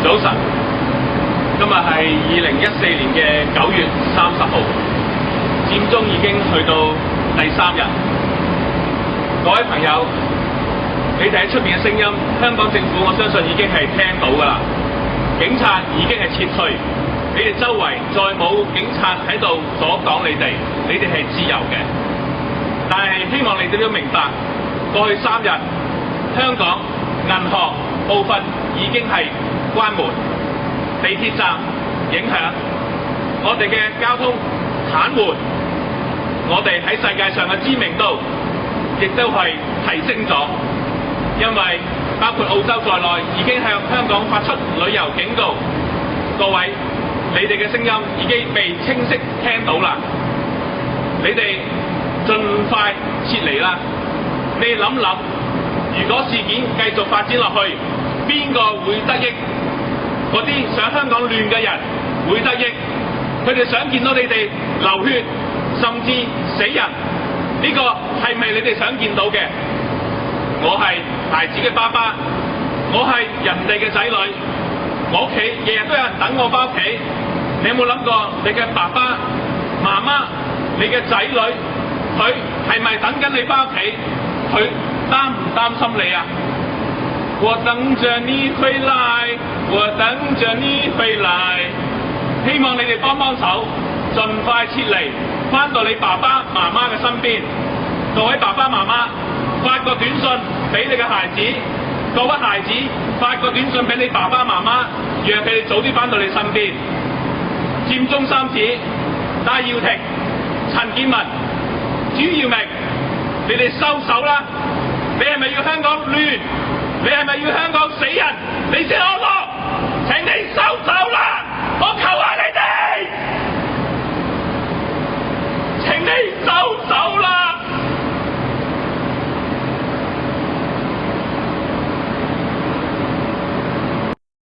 早晨。今日係2014年嘅9月30號，佔中已經去到第3日。各位朋友，你哋喺出面嘅聲音，香港政府我相信已經係聽到㗎啦。警察已經係撤退，你哋周圍再冇警察喺度阻擋你哋係自由嘅。但係希望你哋都明白，過去3日香港銀行部分已經係關門，地鐵站影響，我哋嘅交通癱瘓，我哋喺世界上嘅知名度亦都係提升咗，因為包括澳洲在內已經向香港發出旅遊警告。各位，你哋嘅聲音已經被清晰聽到啦，你哋盡快撤離啦！你諗諗，如果事件繼續發展落去，邊個會得益？嗰啲想香港亂嘅人會得益，佢哋想見到你哋流血，甚至死人，呢個係咪你哋想見到嘅？我係孩子嘅爸爸，我係人哋嘅仔女，我屋企日日都有人等我返屋企。你有冇諗過你嘅爸爸媽媽、你嘅仔女，佢係咪等緊你返屋企？佢擔唔擔心你啊？我等着你回來，我等着你回來。希望你哋幫手，盡快撤離，返到你爸爸媽媽嘅身邊。各位爸爸媽媽，發個短信俾你嘅孩子，各位孩子發個短信俾你爸爸媽媽，讓佢哋早啲返到你身邊。佔中三子戴耀廷、陳健民、朱耀明，你哋收手啦！你係咪要香港亂？你係咪要香港死